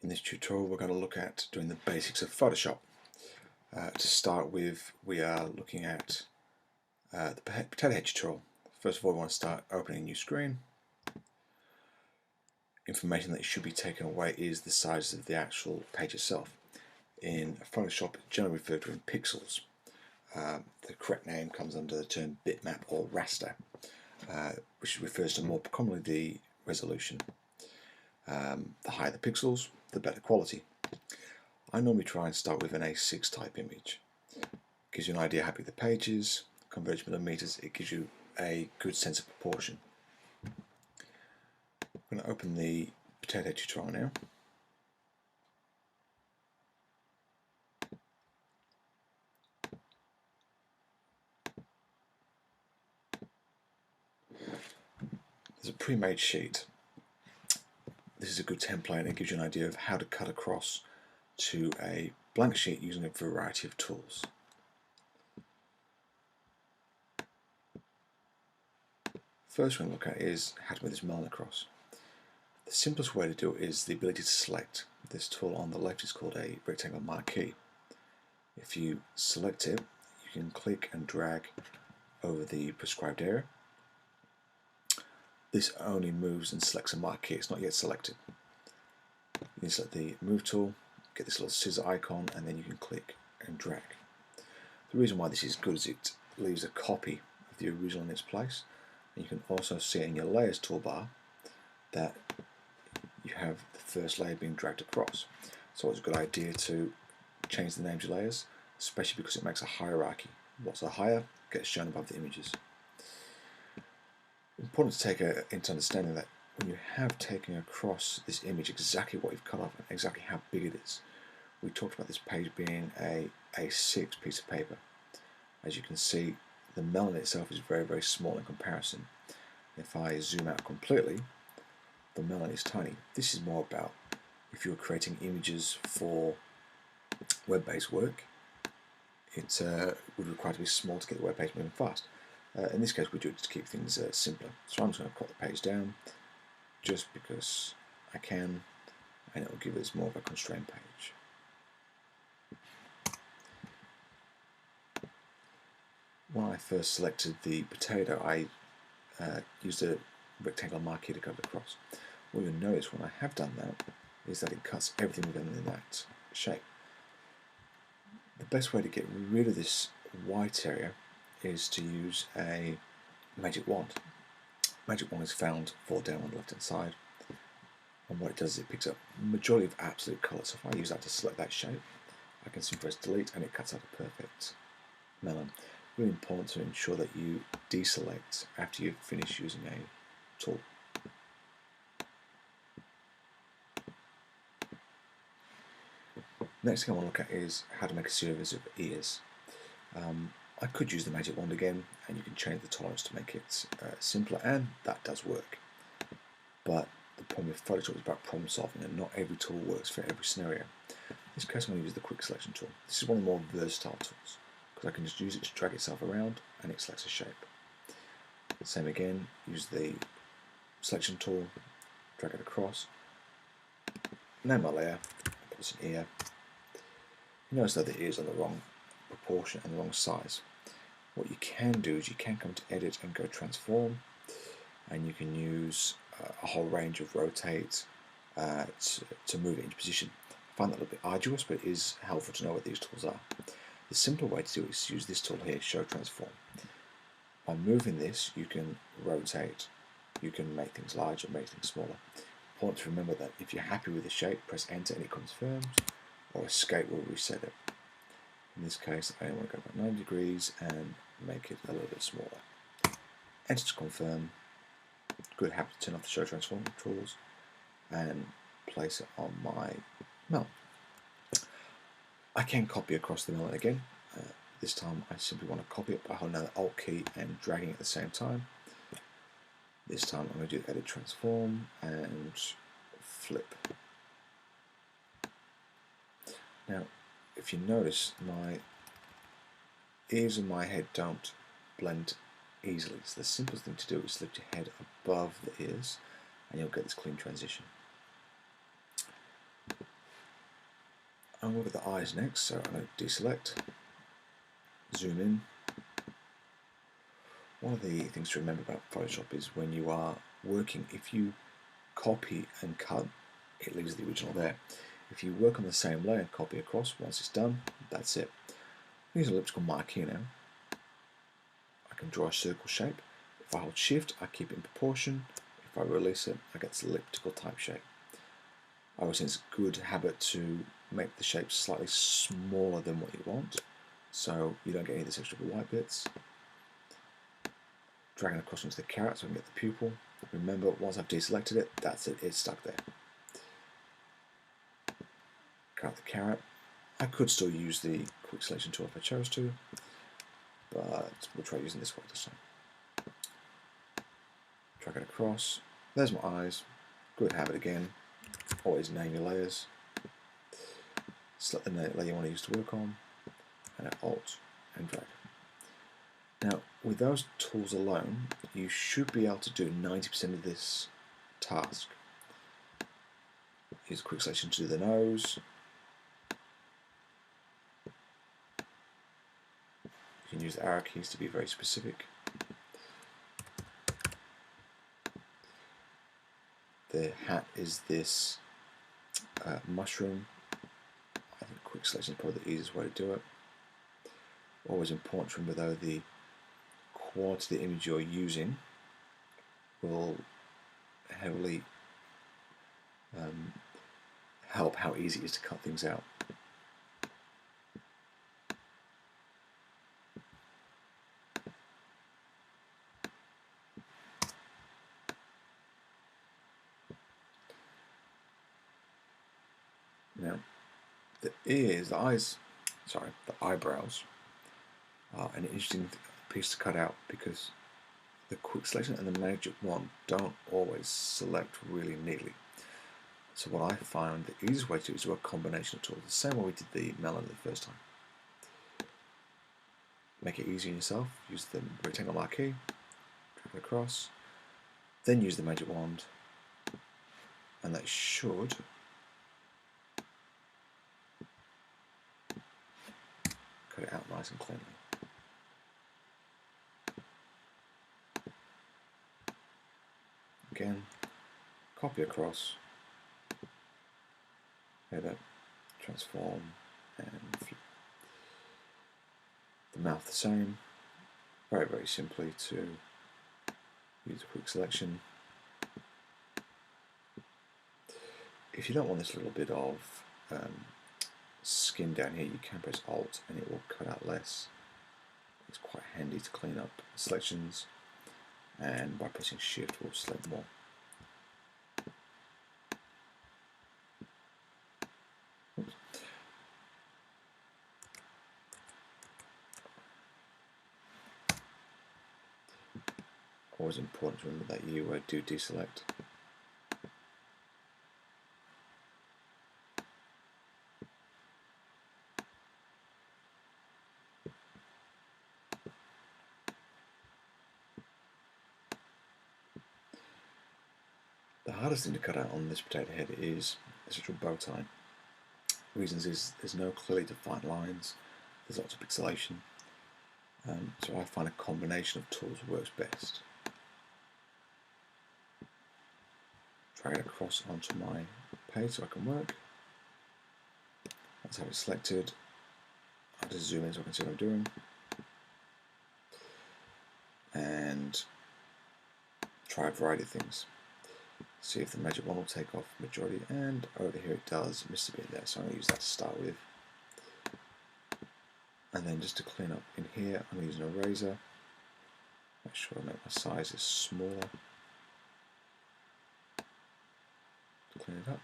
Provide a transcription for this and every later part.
In this tutorial we're going to look at doing the basics of Photoshop. To start with, we are looking at the potato head tutorial. First of all, we want to start opening a new screen. Information that should be taken away is the size of the actual page itself. In Photoshop, it's generally referred to in pixels. The correct name comes under the term bitmap or raster, which refers to more commonly the resolution. The higher the pixels, the better quality. I normally try and start with an A6 type image. It gives you an idea how big the page is, converts millimeters, it gives you a good sense of proportion. I'm going to open the potato tutorial now. There's a pre-made sheet. This is a good template and it gives you an idea of how to cut across to a blank sheet using a variety of tools. First we're going to look at is how to move this melon across. The simplest way to do it is the ability to select. This tool on the left is called a rectangle marquee. If you select it, you can click and drag over the prescribed area. This only moves and selects a marquee, it's not yet selected. You can select the move tool, get this little scissor icon, and then you can click and drag. The reason why this is good is it leaves a copy of the original in its place, and you can also see in your layers toolbar that you have the first layer being dragged across. So it's a good idea to change the names of layers, especially because it makes a hierarchy. What's a higher gets shown above the images. Important to take into understanding that when you have taken across this image exactly what you've cut off and exactly how big it is. We talked about this page being a A6 piece of paper. As you can see, the melon itself is very, very small in comparison. If I zoom out completely, the melon is tiny. This is more about if you're creating images for web-based work, it would require to be small to get the web page moving fast. In this case, we do it to keep things simpler. So I'm just going to cut the page down just because I can, and it will give us more of a constrained page. When I first selected the potato, I used a rectangle marquee to cut it across. What you'll notice when I have done that is that it cuts everything within that shape. The best way to get rid of this white area is to use a magic wand. Magic wand is found further down on the left hand side, and what it does is it picks up the majority of absolute colour. So if I use that to select that shape, I can simply press delete and it cuts out a perfect melon. Really important to ensure that you deselect after you've finished using a tool. Next thing I want to look at is how to make a series of ears. I could use the magic wand again, and you can change the tolerance to make it simpler, and that does work. But the problem with Photoshop is about problem solving, and not every tool works for every scenario. In this case, I'm going to use the quick selection tool. This is one of the more versatile tools, because I can just use it to drag itself around, and it selects a shape. Same again, use the selection tool, drag it across, name my layer, put this in ear. You notice that the ears are the wrong proportion and the wrong size. What you can do is you can come to edit and go transform, and you can use a whole range of rotate to move it into position. I find that a little bit arduous, but it is helpful to know what these tools are. The simpler way to do it is to use this tool here, show transform. By moving this, you can rotate, you can make things larger, make things smaller. Important to remember that if you're happy with the shape, press enter and it confirms, or escape will reset it. In this case, I want to go about 90 degrees and make it a little bit smaller. Enter to confirm. Good habit to turn off the show transform tools and place it on my melon. I can copy across the melon again. This time I simply want to copy it by holding the Alt key and dragging at the same time. This time I'm going to do edit transform and flip. Now, if you notice, my ears and my head don't blend easily. So the simplest thing to do is lift your head above the ears and you'll get this clean transition. I'm going to look at the eyes next, so I'm going to deselect, zoom in. One of the things to remember about Photoshop is when you are working, if you copy and cut, it leaves the original there. If you work on the same layer and copy across, once it's done, that's it. Use an elliptical mark here now. I can draw a circle shape. If I hold shift, I keep it in proportion. If I release it, I get this elliptical type shape. I always think it's a good habit to make the shape slightly smaller than what you want, so you don't get any of this extra white bits. Dragging across into the carrot so I can get the pupil. Remember, once I've deselected it, that's it, it's stuck there. Cut out the carrot. I could still use the quick selection tool if I chose to, but we'll try using this one this time. Drag it across. There's my eyes. Good habit again. Always name your layers. Select the layer you want to use to work on, and Alt and drag. Now, with those tools alone, you should be able to do 90% of this task. Use a quick selection to do the nose. You can use the arrow keys to be very specific. The hat is this mushroom. I think quick selection is probably the easiest way to do it. Always important to remember though, the quality of the image you're using will heavily help how easy it is to cut things out. Now, the eyebrows are an interesting piece to cut out because the quick selection and the magic wand don't always select really neatly. So what I find the easiest way to do is do a combination of tools, the same way we did the melon the first time. Make it easy on yourself, use the rectangle marquee, drag it across, then use the magic wand, and that should cut it out nice and cleanly. Again, copy across, edit, transform, and flip. The mouth the same, very, very simply to use a quick selection. If you don't want this little bit of skin down here, you can press Alt and it will cut out less. It's quite handy to clean up selections, and by pressing Shift we'll select more. Oops. Always important to remember that you do deselect. The hardest thing to cut out on this potato head is this little bow tie. The reasons is there's no clearly defined lines, there's lots of pixelation, so I find a combination of tools works best. Drag it across onto my page so I can work. That's how it's selected. I'll just zoom in so I can see what I'm doing. And try a variety of things. See if the magic wand will take off majority, and over here it does. Missed a bit there, so I'm going to use that to start with. And then just to clean up in here, I'm using an eraser. Make sure I make my sizes smaller. To clean it up.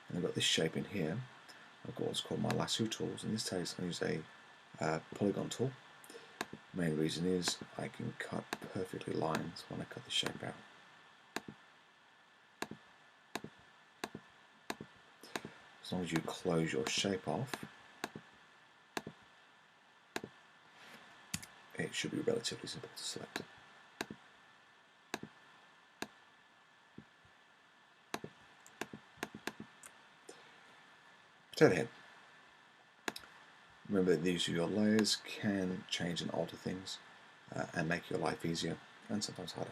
And I've got this shape in here. I've got what's called my lasso tools. In this case, I use a polygon tool. Main reason is I can cut perfectly lines when I cut the shape out. As long as you close your shape off, it should be relatively simple to select. Potato head. Remember that the use of your layers can change and alter things and make your life easier and sometimes harder.